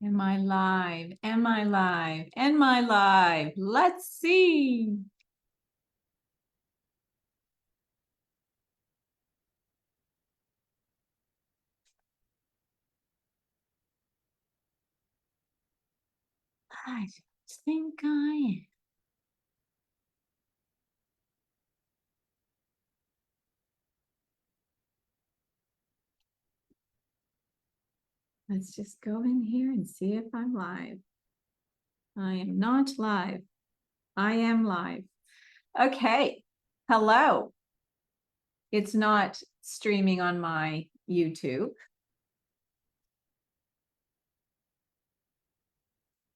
Am I live? Am I live? Am I live? Let's see. I think I am. Let's just go in here and see if I'm live. I am not live. I am live. Okay. Hello. It's not streaming on my YouTube.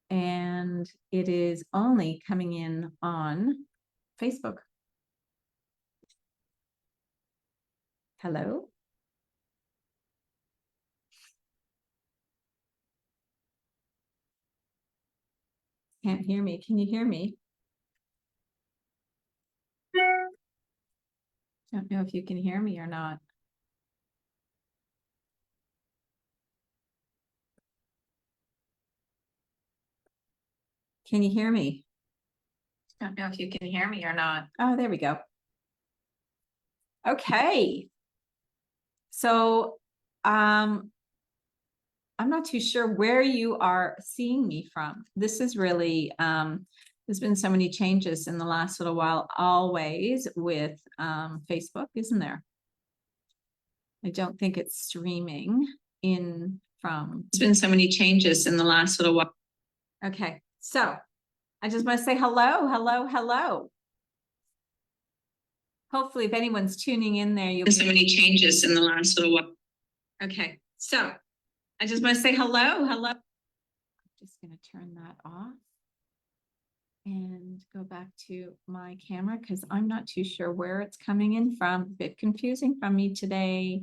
And it is only coming in on Facebook. Hello. Can't hear me. Can you hear me? Don't know if you can hear me or not. Can you hear me? Don't know if you can hear me or not. Oh, there we go. Okay. So, I'm not too sure where you are seeing me from. This is really, there's been so many changes in the last little while, always with Facebook, isn't there? I don't think it's streaming in from. There's been so many changes in the last little while. Okay, so I just want to say hello, hello, hello. Hopefully, if anyone's tuning in there, you'll. So many changes in the last little while. Okay, so I just want to say hello, hello. I'm just going to turn that off and go back to my camera because I'm not too sure where it's coming in from. A bit confusing from me today.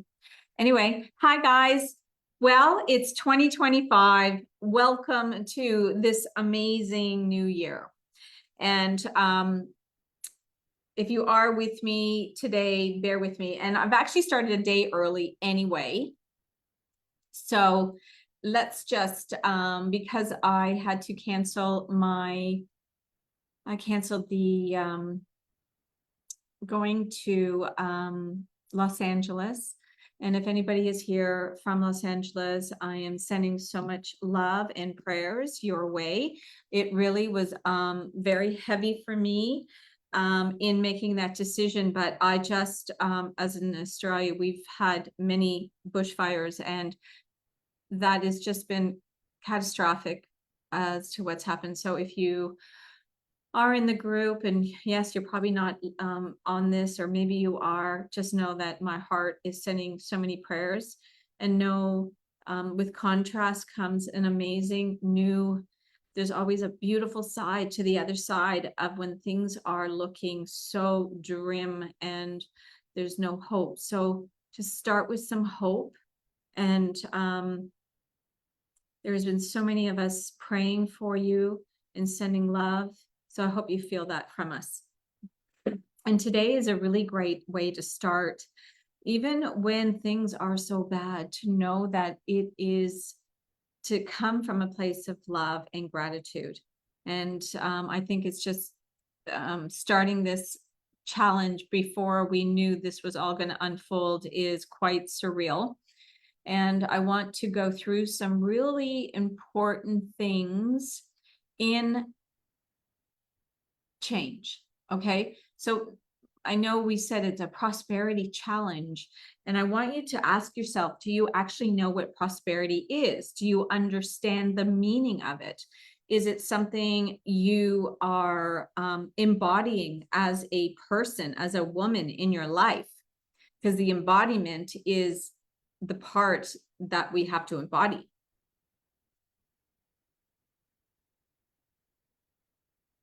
Anyway, hi guys. Well, it's 2025. Welcome to this amazing new year. And if you are with me today, bear with me. And I've actually started a day early anyway. So let's just, because I had to cancel I canceled the going to Los Angeles. And if anybody is here from Los Angeles, I am sending so much love and prayers your way. It really was very heavy for me in making that decision. But I just, as in Australia, we've had many bushfires, and that has just been catastrophic as to what's happened. So if you are in the group, and yes, you're probably not on this, or maybe you are, just know that my heart is sending so many prayers, and know with contrast comes an amazing new, there's always a beautiful side to the other side of when things are looking so grim and there's no hope. So just start with some hope. And there's been so many of us praying for you and sending love. So I hope you feel that from us. And today is a really great way to start, even when things are so bad, to know that it is to come from a place of love and gratitude. And I think it's just starting this challenge before we knew this was all going to unfold is quite surreal. And I want to go through some really important things in change. Okay. So I know we said it's a prosperity challenge, and I want you to ask yourself, do you actually know what prosperity is? Do you understand the meaning of it? Is it something you are embodying as a person, as a woman in your life? Because the embodiment is the part that we have to embody.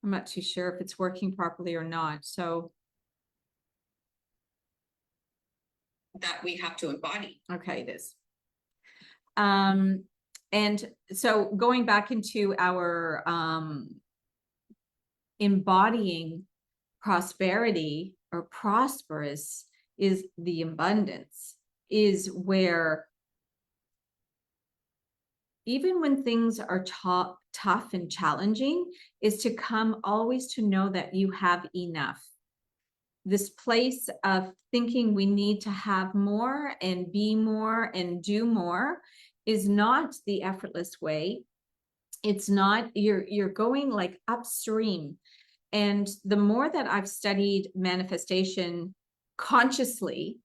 I'm not too sure if it's working properly or not. So that we have to embody. Okay, it is. And so going back into our embodying prosperity or prosperous is the abundance, is where even when things are tough and challenging, is to come always to know that you have enough. This place of thinking we need to have more and be more and do more is not the effortless way. It's not, you're going like upstream. And the more that I've studied manifestation consciously,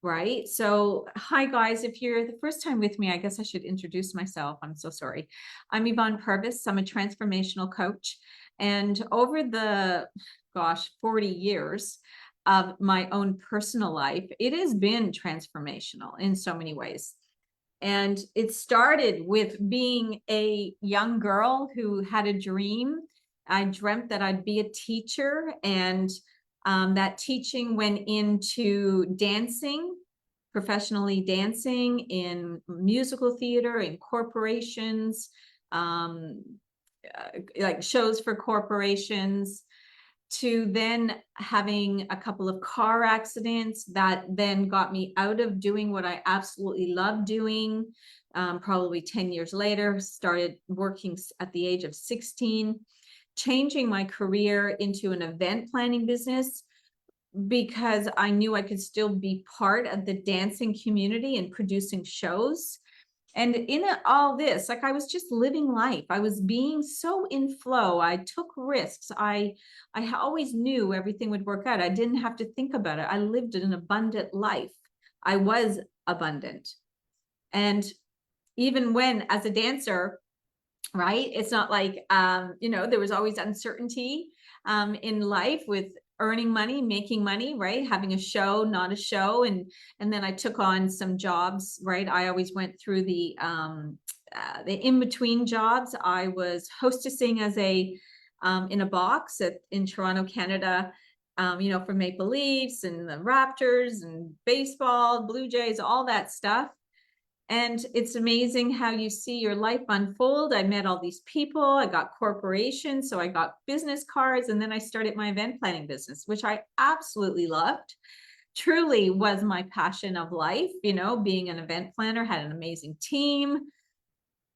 right? So, hi guys, if you're the first time with me, I guess I should introduce myself. I'm so sorry. I'm Yvonne Purvis. I'm a transformational coach. And over the, 40 years of my own personal life, it has been transformational in so many ways. And it started with being a young girl who had a dream. I dreamt that I'd be a teacher, and that teaching went into dancing, professionally dancing in musical theater, in corporations, like shows for corporations, to then having a couple of car accidents that then got me out of doing what I absolutely love doing. Probably 10 years later, started working at the age of 16, changing my career into an event planning business because I knew I could still be part of the dancing community and producing shows. And in all this, like, I was just living life. I was being so in flow. I took risks. I always knew everything would work out. I didn't have to think about it. I lived an abundant life. I was abundant. And even when, as a dancer, right, it's not like, there was always uncertainty in life with earning money, making money, right? Having a show, not a show. And then I took on some jobs, right? I always went through the in-between jobs. I was hostessing as in a box in Toronto, Canada, for Maple Leafs and the Raptors and baseball, Blue Jays, all that stuff. And it's amazing how you see your life unfold. I met all these people. I got corporations. So I got business cards. And then I started my event planning business, which I absolutely loved. Truly was my passion of life, being an event planner, had an amazing team.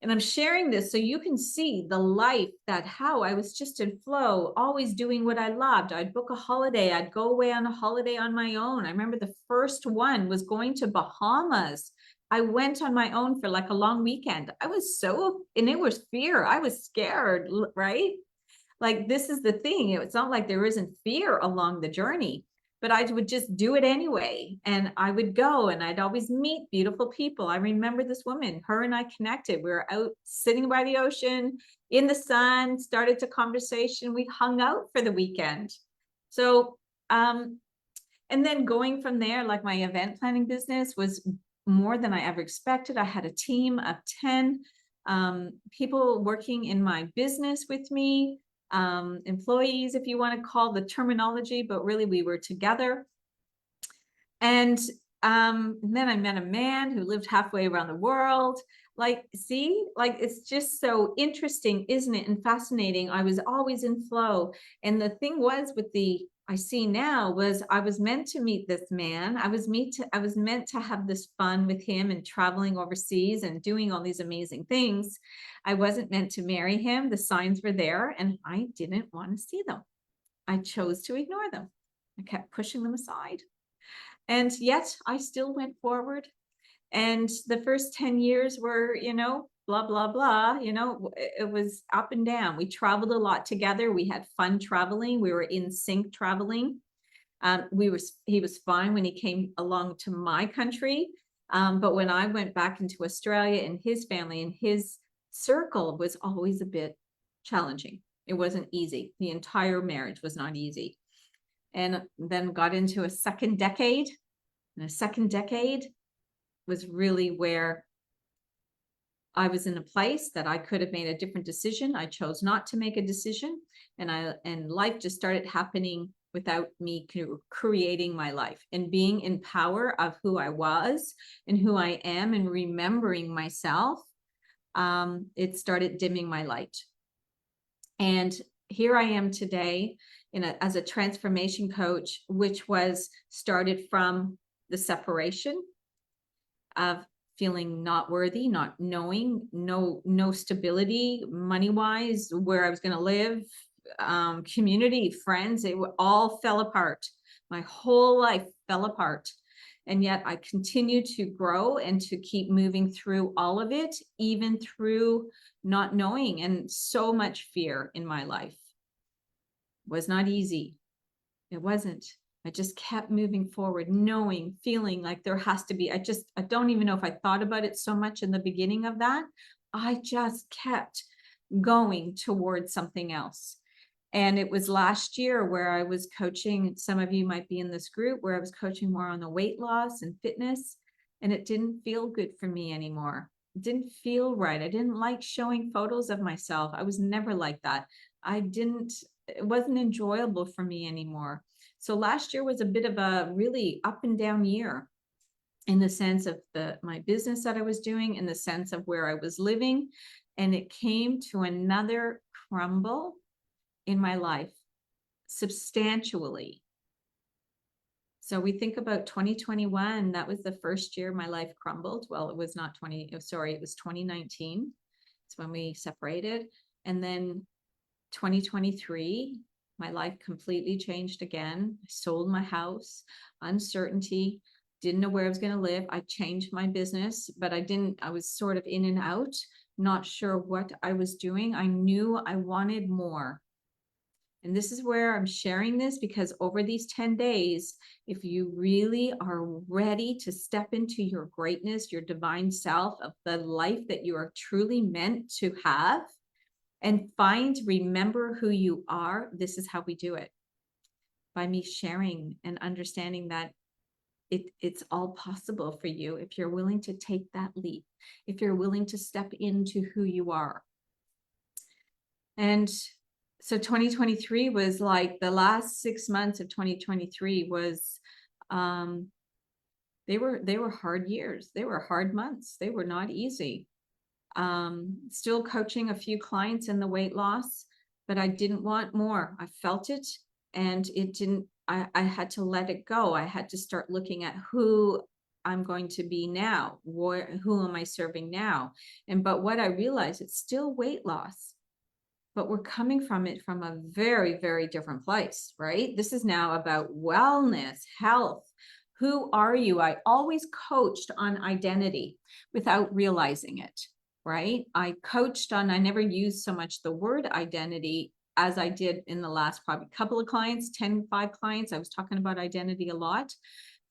And I'm sharing this so you can see the life, that how I was just in flow, always doing what I loved. I'd book a holiday. I'd go away on a holiday on my own. I remember the first one was going to Bahamas. I went on my own for like a long weekend. And it was fear. I was scared, right? Like, this is the thing. It's not like there isn't fear along the journey, but I would just do it anyway. And I would go, and I'd always meet beautiful people. I remember this woman, her and I connected. We were out sitting by the ocean in the sun, started to conversation. We hung out for the weekend. So, and then going from there, like, my event planning business was more than I ever expected. I had a team of 10 people working in my business with me, employees, if you want to call the terminology, but really we were together. And then I met a man who lived halfway around the world. Like, see, like, it's just so interesting, isn't it? And fascinating. I was always in flow. And the thing was, with I see now, was I was meant to meet this man. I was meant to have this fun with him and traveling overseas and doing all these amazing things. I wasn't meant to marry him. The signs were there, and I didn't want to see them. I chose to ignore them. I kept pushing them aside. And yet I still went forward. And the first 10 years were, blah, blah, blah, it was up and down. We traveled a lot together. We had fun traveling. We were in sync traveling. He was fine when he came along to my country. But when I went back into Australia, and his family and his circle was always a bit challenging. It wasn't easy. The entire marriage was not easy. And then got into a second decade. And a second decade was really where I was in a place that I could have made a different decision. I chose not to make a decision, and life just started happening without me creating my life and being in power of who I was and who I am, and remembering myself. It started dimming my light. And here I am today as a transformation coach, which was started from the separation of feeling not worthy, not knowing, no stability, money-wise, where I was going to live, community, friends, all fell apart. My whole life fell apart. And yet I continue to grow and to keep moving through all of it, even through not knowing and so much fear in my life. It was not easy. It wasn't. I just kept moving forward, knowing, feeling like there has to be, I don't even know if I thought about it so much in the beginning of that. I just kept going towards something else. And it was last year where I was coaching, some of you might be in this group, where I was coaching more on the weight loss and fitness, and it didn't feel good for me anymore. It didn't feel right. I didn't like showing photos of myself. I was never like that. It wasn't enjoyable for me anymore. So last year was a bit of a really up and down year in the sense of my business that I was doing, in the sense of where I was living. And it came to another crumble in my life, substantially. So we think about 2021, that was the first year my life crumbled. Well, it was 2019. It's when we separated. And then 2023, my life completely changed again. I sold my house, uncertainty, didn't know where I was going to live. I changed my business, but I was sort of in and out, not sure what I was doing. I knew I wanted more. And this is where I'm sharing this, because over these 10 days, if you really are ready to step into your greatness, your divine self, of the life that you are truly meant to have, and remember who you are, this is how we do it. By me sharing and understanding that it's all possible for you if you're willing to take that leap, if you're willing to step into who you are. And so 2023 was like, the last 6 months of 2023 was, they were hard years. They were hard months. They were not easy. Still coaching a few clients in the weight loss, but I didn't want more. I felt it, and I had to let it go. I had to start looking at who I'm going to be now. Who am I serving now? But what I realized, it's still weight loss, but we're coming from it from a very, very different place, right? This is now about wellness, health. Who are you? I always coached on identity without realizing it, right? I never used so much the word identity as I did in the last probably couple of clients, 5 clients. I was talking about identity a lot.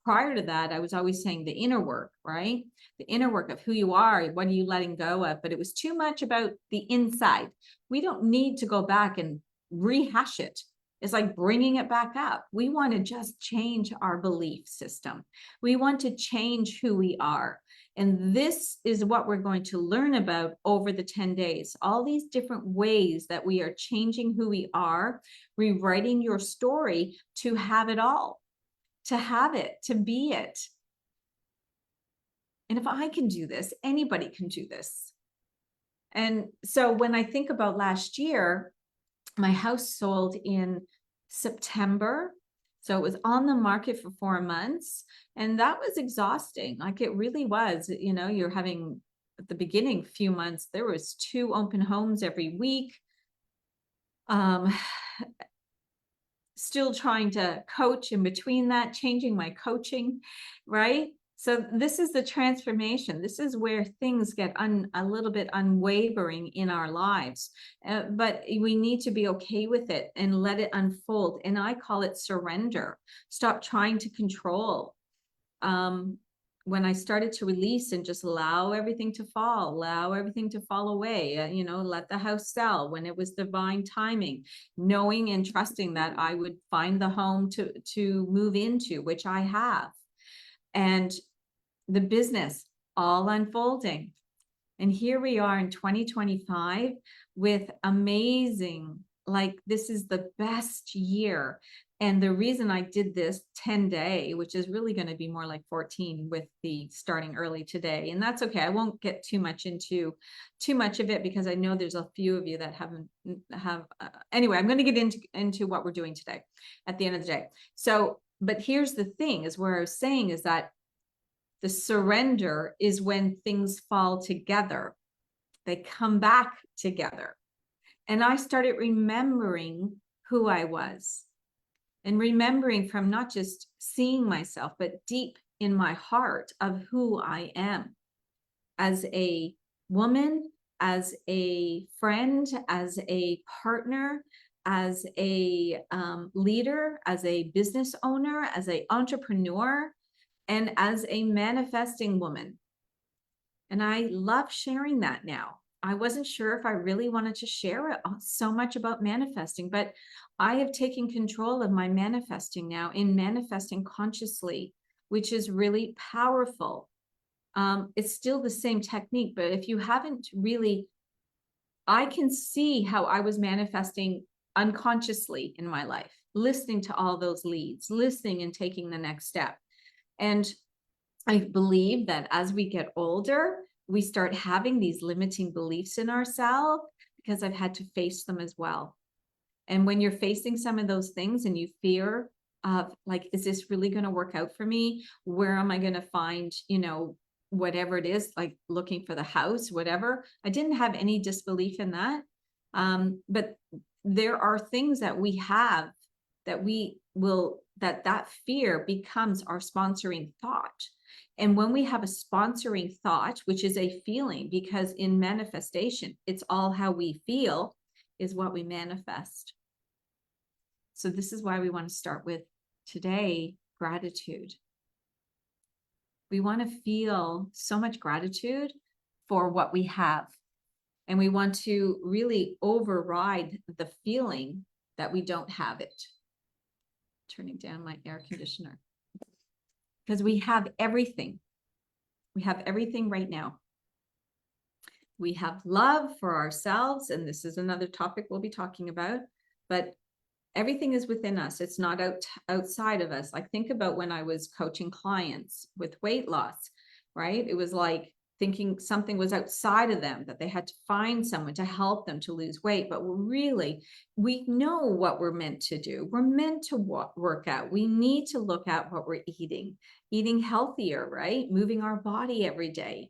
Prior to that, I was always saying the inner work, right? The inner work of who you are, what are you letting go of? But it was too much about the inside. We don't need to go back and rehash it. It's like bringing it back up. We want to just change our belief system. We want to change who we are. And this is what we're going to learn about over the 10 days. All these different ways that we are changing who we are, rewriting your story to have it all, to have it, to be it. And if I can do this, anybody can do this. And so when I think about last year, my house sold in September. So it was on the market for 4 months. And that was exhausting. Like, it really was. You know, you're having, at the beginning few months, there was 2 open homes every week. Still trying to coach in between that, changing my coaching, right? So this is the transformation. This is where things get a little bit unwavering in our lives. But we need to be okay with it and let it unfold. And I call it surrender. Stop trying to control. When I started to release and just allow everything to fall away, let the house sell when it was divine timing, knowing and trusting that I would find the home to move into, which I have. And the business all unfolding. And here we are in 2025 with amazing, like, this is the best year. And the reason I did this 10-day, which is really going to be more like 14 with the starting early today. And that's okay. I won't get too much of it, because I know there's a few of you that anyway, I'm going to get into what we're doing today at the end of the day. So, but here's the thing, is where I was saying is that The surrender is when things fall together. They come back together. And I started remembering who I was, and remembering from not just seeing myself, but deep in my heart of who I am as a woman, as a friend, as a partner, as a leader, as a business owner, as an entrepreneur, and as a manifesting woman. And I love sharing that now. I wasn't sure if I really wanted to share so much about manifesting, but I have taken control of my manifesting now, in manifesting consciously, which is really powerful. It's still the same technique, but if you haven't really, I can see how I was manifesting unconsciously in my life, listening to all those leads, listening and taking the next step. And I believe that as we get older, we start having these limiting beliefs in ourselves, because I've had to face them as well. And when you're facing some of those things and you fear of like, is this really going to work out for me? Where am I going to find, whatever it is, like looking for the house, whatever. I didn't have any disbelief in that. But there are things that we have that that fear becomes our sponsoring thought. And when we have a sponsoring thought, which is a feeling, because in manifestation, it's all how we feel is what we manifest. So this is why we want to start with today, gratitude. We want to feel so much gratitude for what we have. And we want to really override the feeling that we don't have it. Turning down my air conditioner. Because we have everything. We have everything right now. We have love for ourselves, and this is another topic we'll be talking about, but everything is within us. It's not outside of us. Like, think about when I was coaching clients with weight loss, right? It was like thinking something was outside of them, that they had to find someone to help them to lose weight. But really, we know what we're meant to do. We're meant to work out. We need to look at what we're eating healthier, right? Moving our body every day.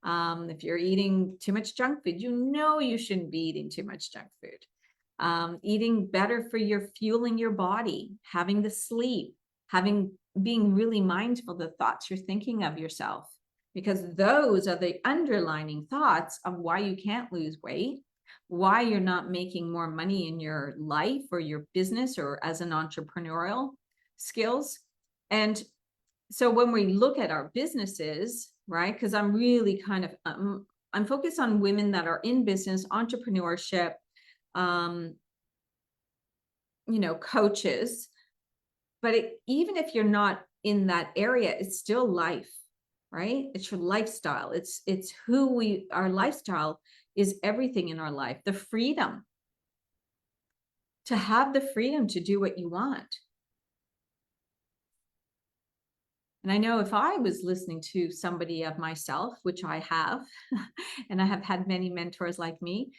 If you're eating too much junk food, you shouldn't be eating too much junk food. Eating better for your fueling your body, having the sleep, being really mindful of the thoughts you're thinking of yourself, because those are the underlining thoughts of why you can't lose weight, why you're not making more money in your life or your business or as an entrepreneurial skills. And so when we look at our businesses, right, because I'm really kind of, I'm focused on women that are in business, entrepreneurship, coaches, but even if you're not in that area, it's still life, right? It's your lifestyle. It's our lifestyle is everything in our life. The freedom to have the freedom to do what you want. And I know if I was listening to somebody of myself, which I have, and I have had many mentors like me,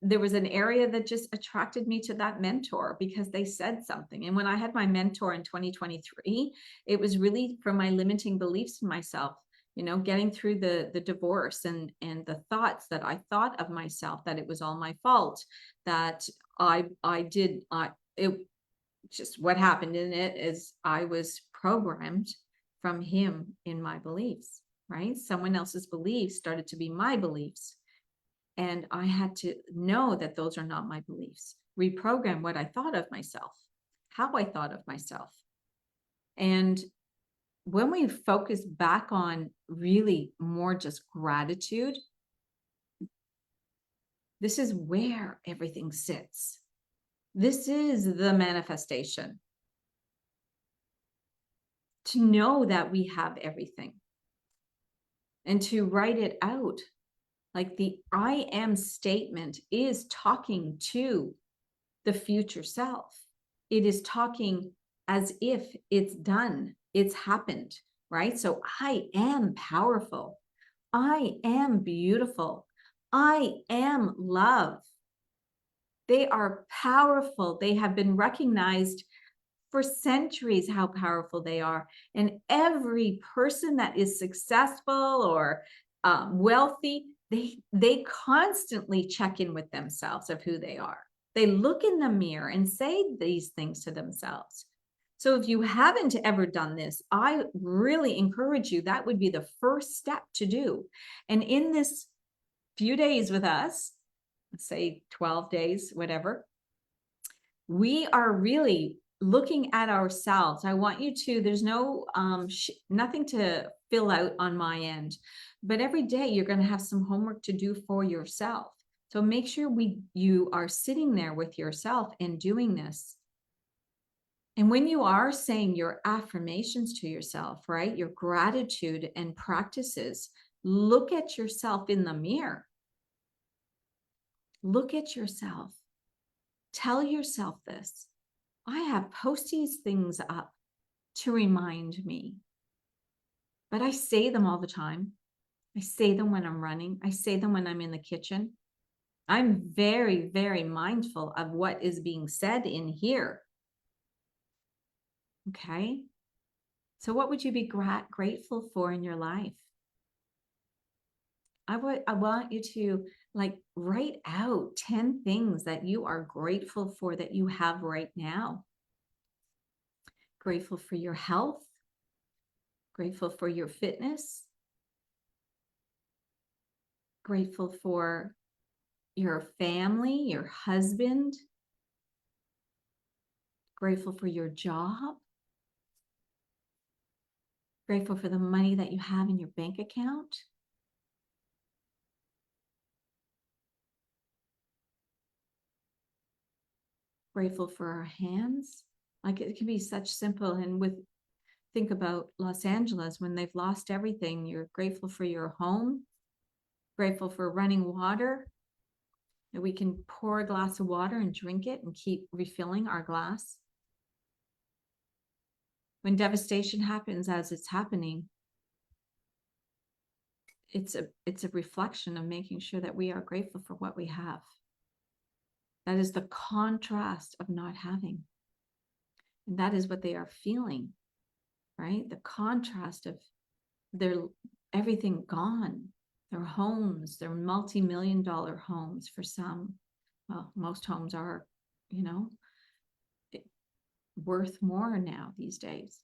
there was an area that just attracted me to that mentor because they said something. And when I had my mentor in 2023, it was really from my limiting beliefs in myself, getting through the divorce and the thoughts that I thought of myself, that it was all my fault, that just what happened in it is I was programmed from him in my beliefs, right? Someone else's beliefs started to be my beliefs. And I had to know that those are not my beliefs, reprogram what I thought of myself, how I thought of myself. And when we focus back on really more just gratitude, this is where everything sits. This is the manifestation. To know that we have everything and to write it out. Like the I am statement is talking to the future self. It is talking as if it's done, it's happened, right? So I am powerful. I am beautiful. I am love. They are powerful. They have been recognized for centuries how powerful they are. And every person that is successful or wealthy, they constantly check in with themselves of who they are. They look in the mirror and say these things to themselves. So if you haven't ever done this, I really encourage you, that would be the first step to do. And in this few days with us, let's say 12 days, whatever, we are really looking at ourselves. I want you to, there's no, nothing to fill out on my end, but every day you're going to have some homework to do for yourself. So make sure you are sitting there with yourself and doing this. And when you are saying your affirmations to yourself, right, your gratitude and practices, look at yourself in the mirror. Look at yourself. Tell yourself this. I have post these things up to remind me. But I say them all the time. I say them when I'm running. I say them when I'm in the kitchen. I'm very, very mindful of what is being said in here. Okay? So what would you be grateful for in your life? I want you to like write out 10 things that you are grateful for that you have right now. Grateful for your health. Grateful for your fitness. Grateful for your family, your husband. Grateful for your job. Grateful for the money that you have in your bank account. Grateful for our hands. Like it can be such simple. And think about Los Angeles, when they've lost everything, you're grateful for your home, grateful for running water, that we can pour a glass of water and drink it and keep refilling our glass. When devastation happens, as it's happening, it's a reflection of making sure that we are grateful for what we have. That is the contrast of not having. And that is what they are feeling, right? The contrast of everything gone, their homes, their multi-million-dollar homes for some. Well, most homes are, worth more now these days.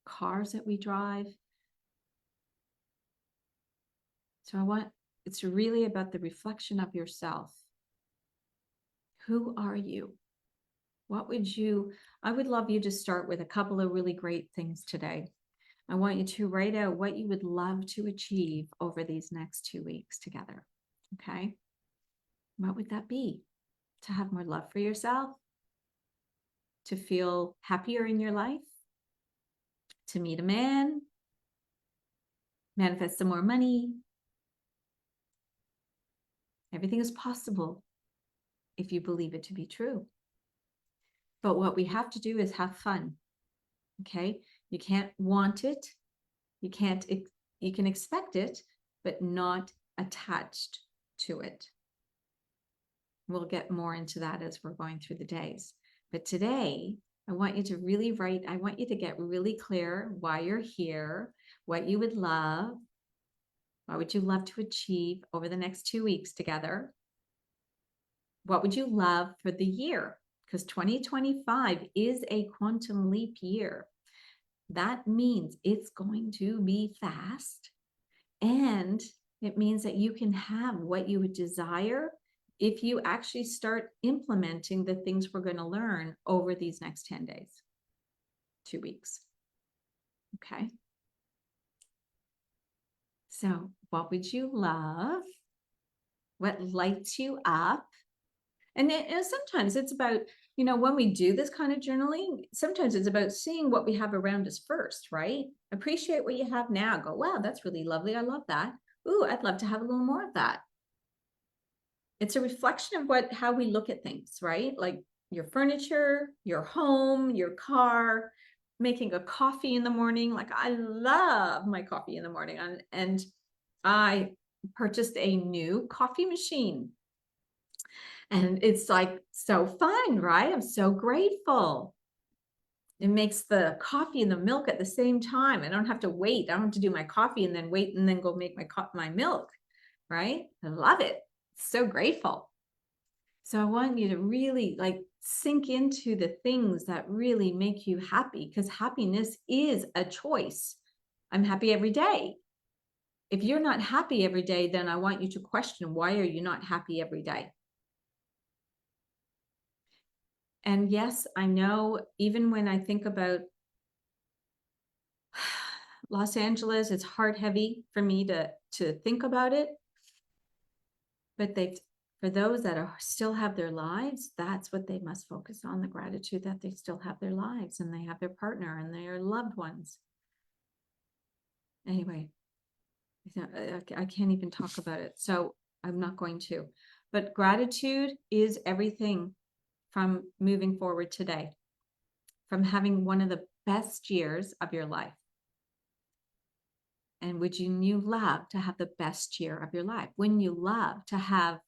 Cars that we drive. So it's really about the reflection of yourself. Who are you? I would love you to start with a couple of really great things today. I want you to write out what you would love to achieve over these next 2 weeks together. Okay? What would that be? To have more love for yourself? To feel happier in your life? To meet a man? Manifest some more money? Everything is possible if you believe it to be true. But what we have to do is have fun. Okay? You can't want it. You can expect it, but not attached to it. We'll get more into that as we're going through the days. But today, I want you to really I want you to get really clear why you're here, what you would love, what would you love to achieve over the next 2 weeks together? What would you love for the year? Because 2025 is a quantum leap year. That means it's going to be fast, and it means that you can have what you would desire if you actually start implementing the things we're going to learn over these next 10 days, 2 weeks. Okay. So what would you love? What lights you up? And sometimes it's about, when we do this kind of journaling, sometimes it's about seeing what we have around us first, right? Appreciate what you have now. Go, wow, that's really lovely. I love that. Ooh, I'd love to have a little more of that. It's a reflection of how we look at things, right? Like your furniture, your home, your car, making a coffee in the morning. Like I love my coffee in the morning. And I purchased a new coffee machine. And it's like so fun, right? I'm so grateful. It makes the coffee and the milk at the same time. I don't have to wait. I don't have to do my coffee and then wait and then go make my milk, right? I love it. So grateful. So I want you to really like sink into the things that really make you happy, because happiness is a choice. I'm happy every day. If you're not happy every day, then I want you to question, why are you not happy every day? And yes, I know, even when I think about Los Angeles, it's heart heavy for me to think about it. But for those that are still have their lives, that's what they must focus on, the gratitude that they still have their lives and they have their partner and their loved ones. Anyway, I can't even talk about it, so I'm not going to. But gratitude is everything from moving forward today, from having one of the best years of your life. And would you love to have the best year of your life? Wouldn't you love to have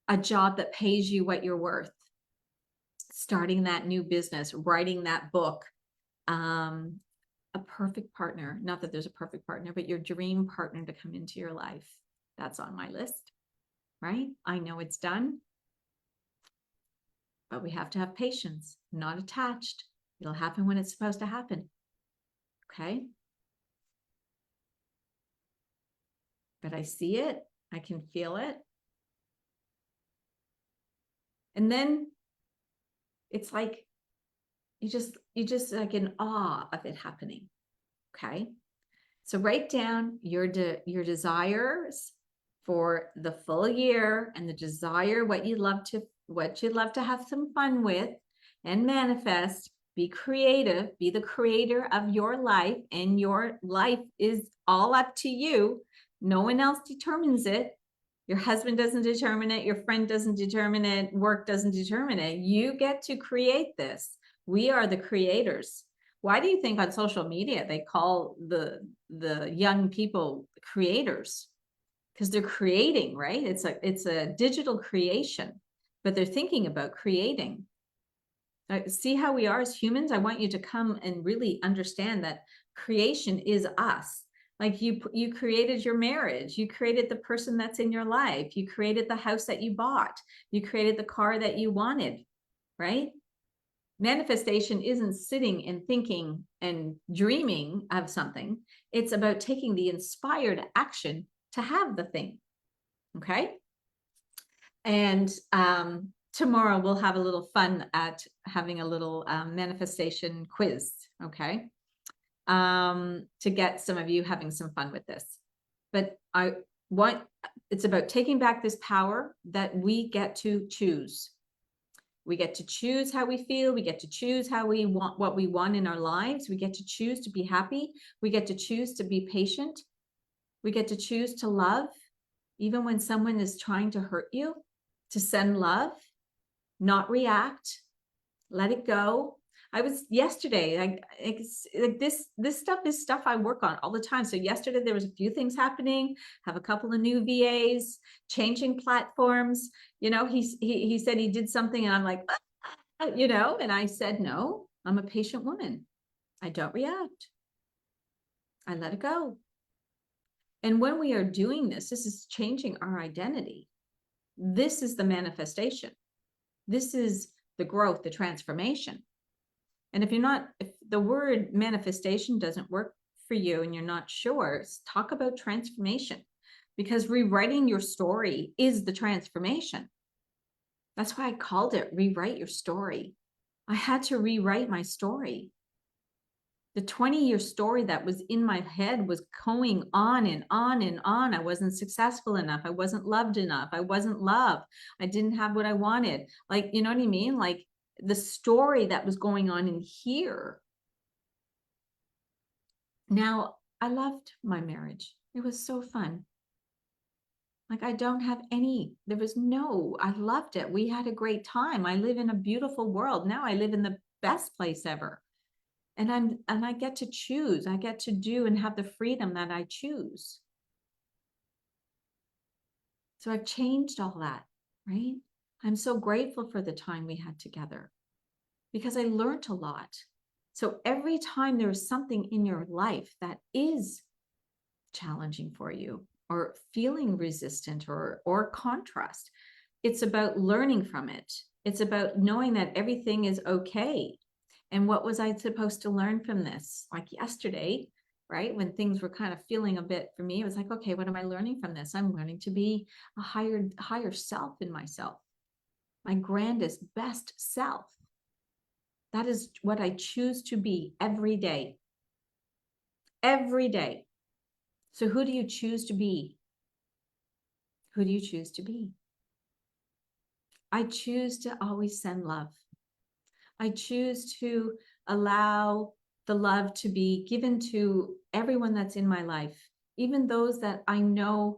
a job that pays you what you're worth? Starting that new business, writing that book, a perfect partner. Not that there's a perfect partner, but your dream partner to come into your life. That's on my list, right? I know it's done, but we have to have patience, not attached. It'll happen when it's supposed to happen. Okay. But I see it. I can feel it. And then it's like, you just like in awe of it happening. Okay. So write down your desires for the full year, and the desire what you'd love to have some fun with, and manifest. Be creative, be the creator of your life, and your life is all up to you. No one else determines it. Your husband doesn't determine it, your friend doesn't determine it, work doesn't determine it. You get to create this. We are the creators. Why do you think on social media they call the young people creators? Because they're creating, right? It's a digital creation, but they're thinking about creating. See how we are as humans? I want you to come and really understand that creation is us. Like you created your marriage, you created the person that's in your life, you created the house that you bought, you created the car that you wanted, right? Manifestation isn't sitting and thinking and dreaming of something. It's about taking the inspired action to have the thing. Okay. And tomorrow we'll have a little fun at having a little manifestation quiz. Okay. To get some of you having some fun with this. But it's about taking back this power that we get to choose. We get to choose how we feel. We get to choose how we want, what we want in our lives. We get to choose to be happy. We get to choose to be patient. We get to choose to love, even when someone is trying to hurt you, to send love, not react, let it go. I was yesterday, like this stuff is stuff I work on all the time. So yesterday there was a few things happening, have a couple of new VAs, changing platforms. You know, he said he did something and I'm like, you know, and I said, no, I'm a patient woman. I don't react. I let it go. And when we are doing this, this is changing our identity. This is the manifestation. This is the growth, the transformation. And if the word manifestation doesn't work for you and you're not sure, talk about transformation, because rewriting your story is the transformation. That's why I called it rewrite your story. I had to rewrite my story. The 20-year story that was in my head was going on and on and on. I wasn't successful enough. I wasn't loved enough. I wasn't loved. I didn't have what I wanted. Like, you know what I mean? Like the story that was going on in here. Now, I loved my marriage. It was so fun. Like I don't have I loved it. We had a great time. I live in a beautiful world. Now I live in the best place ever. And I get to choose. I get to do and have the freedom that I choose. So I've changed all that, right? I'm so grateful for the time we had together. because I learned a lot. So every time there's something in your life that is challenging for you or feeling resistant or contrast, it's about learning from it. It's about knowing that everything is okay. And what was I supposed to learn from this? Like yesterday, right? When things were kind of feeling a bit for me, it was like, okay, what am I learning from this? I'm learning to be a higher self in myself, my grandest, best self. That is what I choose to be every day. Every day. So who do you choose to be? Who do you choose to be? I choose to always send love. I choose to allow the love to be given to everyone that's in my life, even those that I know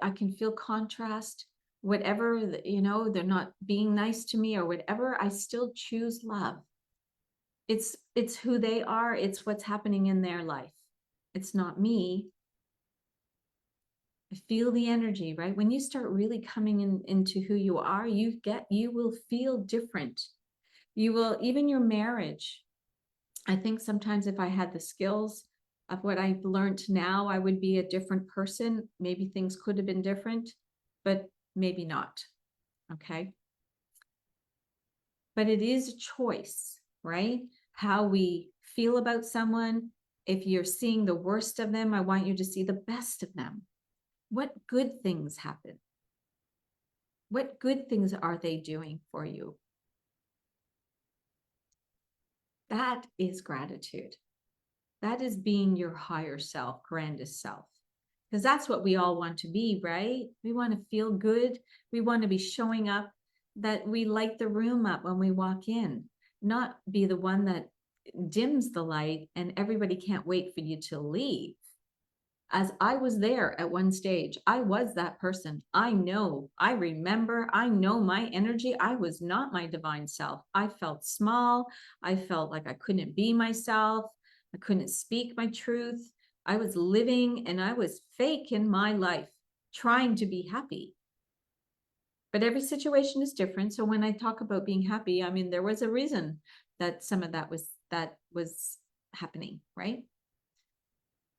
I can feel contrast, whatever, they're not being nice to me or whatever, I still choose love. It's who they are. It's what's happening in their life. It's not me. I feel the energy, right? When you start really coming into who you are, you will feel different. You will, even your marriage. I think sometimes if I had the skills of what I've learned now, I would be a different person. Maybe things could have been different, but maybe not. Okay. But it is a choice, right? How we feel about someone. If you're seeing the worst of them, I want you to see the best of them. What good things happen? What good things are they doing for you? That is gratitude. That is being your higher self, grandest self. Because that's what we all want to be, right? We want to feel good. We want to be showing up, that we light the room up when we walk in, not be the one that dims the light and everybody can't wait for you to leave. As I was there at one stage, I was that person. I know, I remember, I know my energy. I was not my divine self. I felt small. I felt like I couldn't be myself. I couldn't speak my truth. I was living and I was fake in my life, trying to be happy. But every situation is different. So when I talk about being happy, I mean, there was a reason that some of that was happening, right?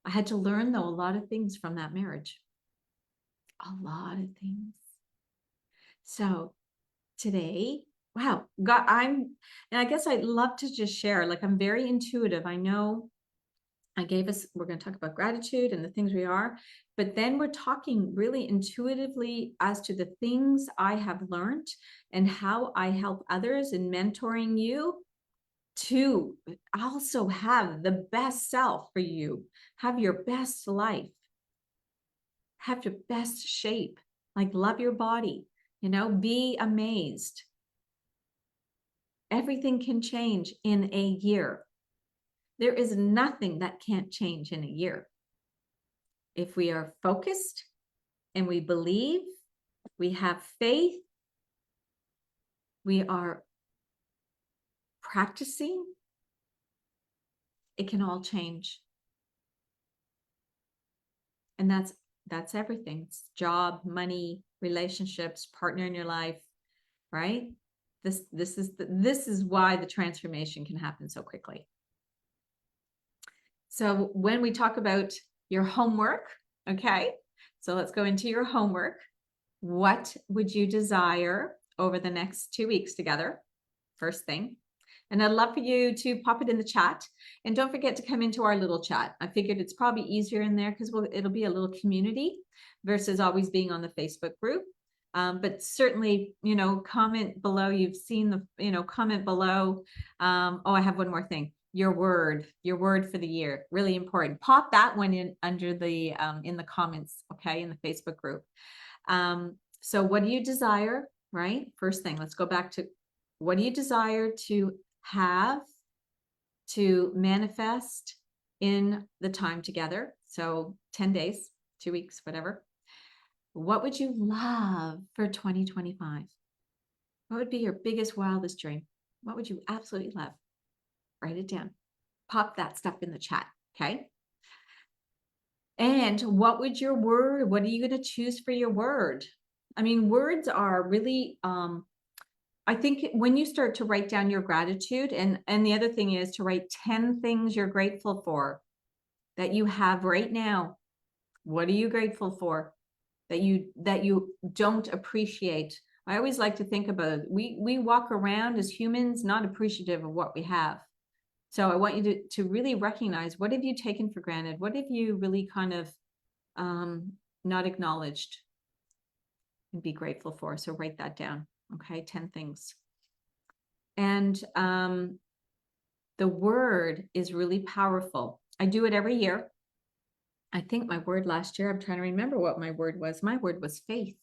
I had to learn, though, a lot of things from that marriage. A lot of things. So today, wow, God, and I guess I'd love to just share, like, I'm very intuitive. I know we're going to talk about gratitude and the things we are, but then we're talking really intuitively as to the things I have learned and how I help others in mentoring you to also have the best self for you, have your best life, have your best shape, like love your body, be amazed. Everything can change in a year. There is nothing that can't change in a year. If we are focused and we believe, we have faith, we are practicing, it can all change. And that's everything. It's job, money, relationships, partner in your life, right? This is why the transformation can happen so quickly. So when we talk about your homework, okay, so let's go into your homework. What would you desire over the next 2 weeks together? First thing. And I'd love for you to pop it in the chat. And don't forget to come into our little chat. I figured it's probably easier in there because it'll be a little community versus always being on the Facebook group. But certainly, comment below. You've seen the, comment below. Oh, I have one more thing. Your word for the year, really important. Pop that one in under the, in the comments, okay, in the Facebook group. So what do you desire, right? First thing, let's go back to what do you desire to have, to manifest in the time together? So 10 days, 2 weeks, whatever. What would you love for 2025? What would be your biggest, wildest dream? What would you absolutely love? Write it down. Pop that stuff in the chat, okay? And what are you going to choose for your word? I mean, words are really I think when you start to write down your gratitude, and the other thing is to write 10 things you're grateful for that you have right now. What are you grateful for that you don't appreciate? I always like to think about it. We walk around as humans not appreciative of what we have. So I want you to really recognize, what have you taken for granted? What have you really kind of not acknowledged and be grateful for? So write that down. Okay, 10 things. And the word is really powerful. I do it every year. I think my word last year, I'm trying to remember what my word was. My word was faith.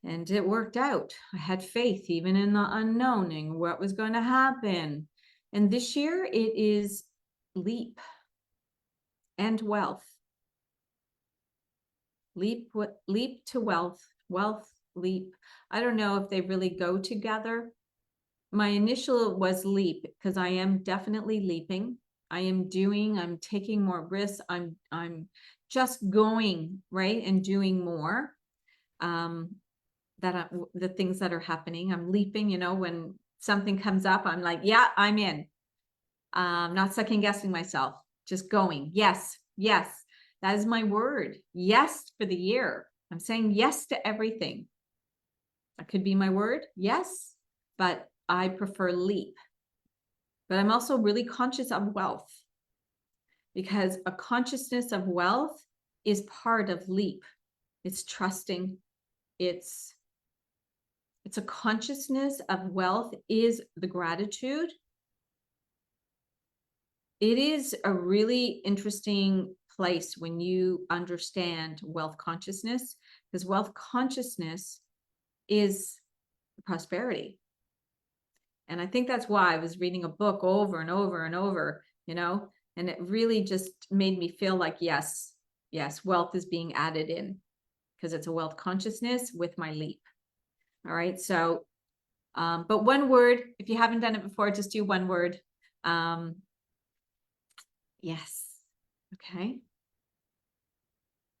And it worked out. I had faith even in the unknowing what was going to happen. And this year it is leap and wealth. Leap to wealth, wealth, leap. I don't know if they really go together. My initial was leap because I am definitely leaping. I'm taking more risks. I'm just going, right, and doing more. The things that are happening, I'm leaping, when something comes up, I'm like, yeah, I'm in. Not second guessing myself, just going. Yes, yes, that is my word. Yes, for the year. I'm saying yes to everything. That could be my word, yes, but I prefer leap. But I'm also really conscious of wealth, because a consciousness of wealth is part of leap. It's trusting. It's a consciousness of wealth is the gratitude. It is a really interesting place when you understand wealth consciousness, because wealth consciousness is prosperity. And I think that's why I was reading a book over and over and over, and it really just made me feel like, yes, wealth is being added in, because it's a wealth consciousness with my leap. All right. So, but one word, if you haven't done it before, just do one word. Yes. Okay.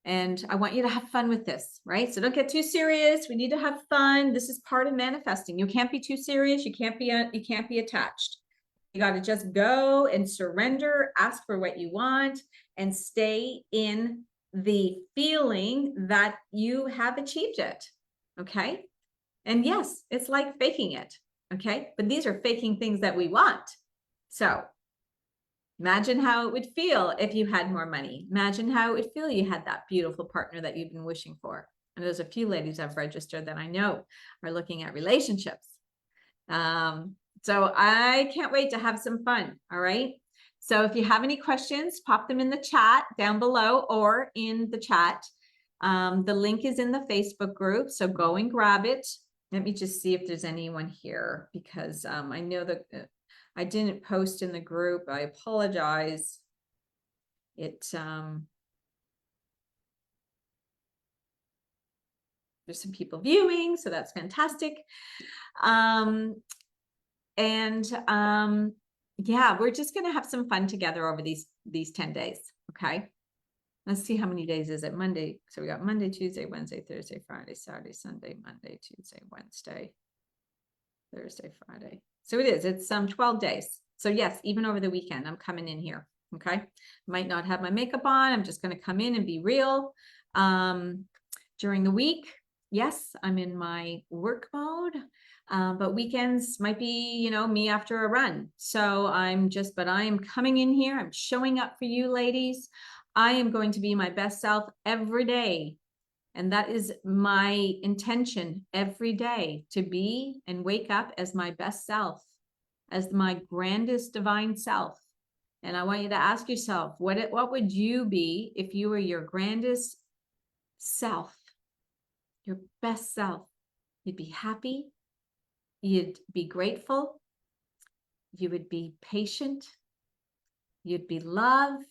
And I want you to have fun with this, right? So don't get too serious. We need to have fun. This is part of manifesting. You can't be too serious. You can't be attached. You got to just go and surrender, ask for what you want, and stay in the feeling that you have achieved it. Okay. And yes, it's like faking it. Okay. But these are faking things that we want. So imagine how it would feel if you had more money. Imagine how it would feel you had that beautiful partner that you've been wishing for. And there's a few ladies I've registered that I know are looking at relationships. So I can't wait to have some fun. All right. So if you have any questions, pop them in the chat down below or in the chat. The link is in the Facebook group, so go and grab it. Let me just see if there's anyone here, because I know that I didn't post in the group. I apologize. There's some people viewing, so that's fantastic. Yeah, we're just going to have some fun together over these 10 days. Okay. Let's see, how many days is it? Monday. So we got Monday, Tuesday, Wednesday, Thursday, Friday, Saturday, Sunday, Monday, Tuesday, Wednesday, Thursday, Friday. So it's 12 days. So yes, even over the weekend, I'm coming in here. Okay. Might not have my makeup on. I'm just going to come in and be real. During the week, yes, I'm in my work mode. But weekends might be, me after a run. So I am coming in here. I'm showing up for you ladies. I am going to be my best self every day. And that is my intention every day, to be and wake up as my best self, as my grandest divine self. And I want you to ask yourself, what would you be if you were your grandest self, your best self? You'd be happy. You'd be grateful. You would be patient. You'd be love.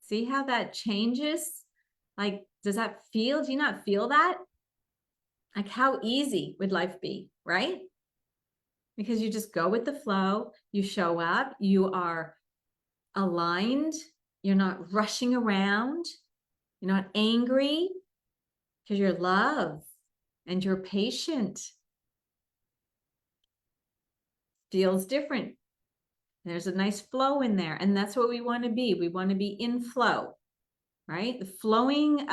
See how that changes? Like, does that feel? Do you not feel that? Like, how easy would life be, right? Because you just go with the flow. You show up. You are aligned. You're not rushing around. You're not angry, because you're love and you're patient feels different. There's a nice flow in there. And that's what we want to be. We want to be in flow, right? The flowing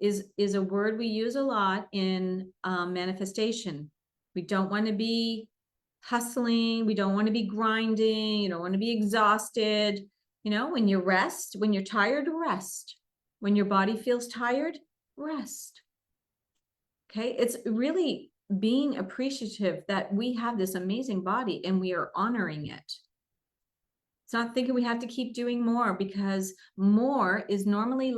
is a word we use a lot in manifestation. We don't want to be hustling. We don't want to be grinding. You don't want to be exhausted. You know, when you rest, when you're tired, rest. When your body feels tired, rest. Okay, it's really being appreciative that we have this amazing body and we are honoring it. It's not thinking we have to keep doing more, because more is normally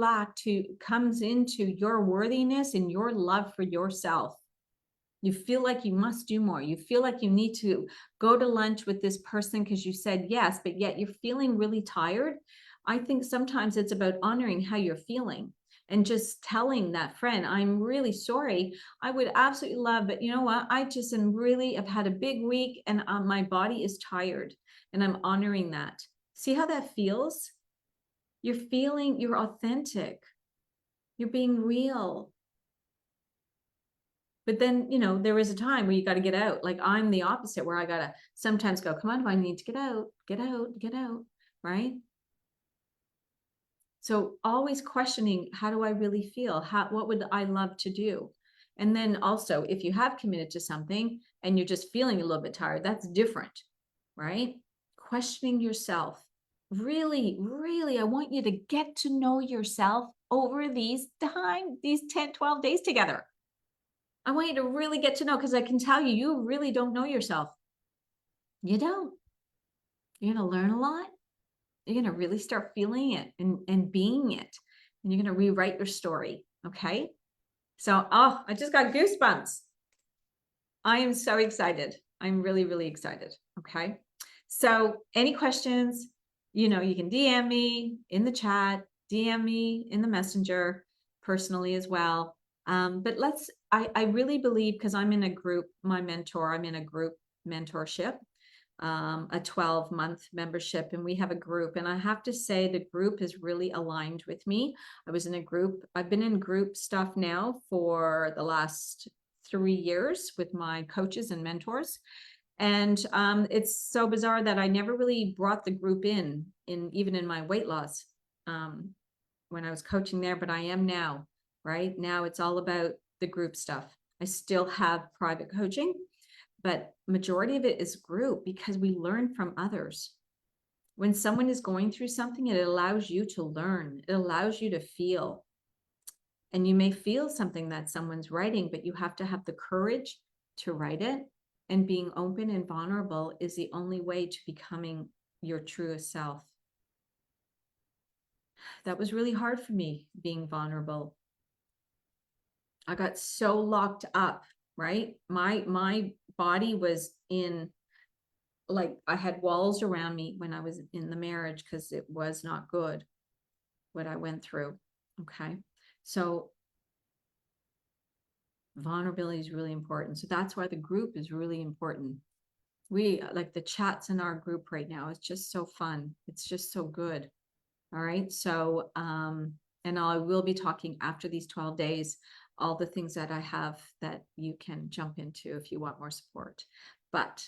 comes into your worthiness and your love for yourself. You feel like you must do more. You feel like you need to go to lunch with this person because you said yes, but yet you're feeling really tired. I think sometimes it's about honoring how you're feeling and just telling that friend, I'm really sorry. I would absolutely love, but you know what? I've had a big week and my body is tired, and I'm honoring that. See how that feels? You're authentic. You're being real. But then, you know, there is a time where you got to get out. Like I'm the opposite, where I got to sometimes go, come on, I need to get out, right? So always questioning, how do I really feel? What would I love to do? And then also, if you have committed to something and you're just feeling a little bit tired, that's different, right? Questioning yourself. Really, really, I want you to get to know yourself over these 10, 12 days together. I want you to really get to know, because I can tell you, you really don't know yourself. You don't. You're going to learn a lot. You're going to really start feeling it and being it. And you're going to rewrite your story. Okay. So, I just got goosebumps. I am so excited. I'm really, really excited. Okay. So any questions, you know, you can DM me in the chat, DM me in the messenger personally as well. But I really believe, because I'm in a group, I'm in a group mentorship, a 12-month membership, and we have a group. And I have to say, the group is really aligned with me. I've been in group stuff now for the last 3 years with my coaches and mentors. And it's so bizarre that I never really brought the group even in my weight loss when I was coaching there, but I am now. Right now, it's all about the group stuff. I still have private coaching, but majority of it is group, because we learn from others. When someone is going through something, it allows you to learn. It allows you to feel. And you may feel something that someone's writing, but you have to have the courage to write it. And being open and vulnerable is the only way to becoming your truest self. That was really hard for me, being vulnerable. I got so locked up, right? My body was in, like, I had walls around me when I was in the marriage, because it was not good what I went through. Okay. So vulnerability is really important. So that's why the group is really important. We like the chats in our group right now. It's just so fun. It's just so good. All right. So, and I will be talking after these 12 days, all the things that I have that you can jump into if you want more support. But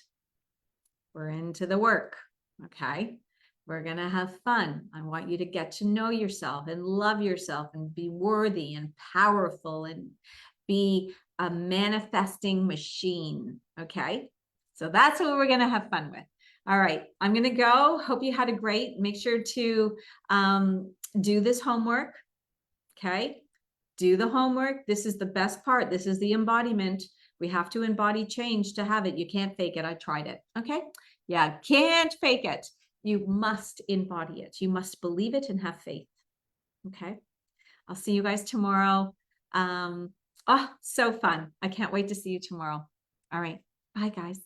we're into the work. Okay. We're going to have fun. I want you to get to know yourself and love yourself and be worthy and powerful and be a manifesting machine. Okay. So that's what we're going to have fun with. All right. I'm going to go. Hope you had a great, make sure to do this homework. Okay. Do the homework. This is the best part. This is the embodiment. We have to embody change to have it. You can't fake it. I tried it. Okay. Yeah. Can't fake it. You must embody it. You must believe it and have faith. Okay. I'll see you guys tomorrow. So fun. I can't wait to see you tomorrow. All right. Bye, guys.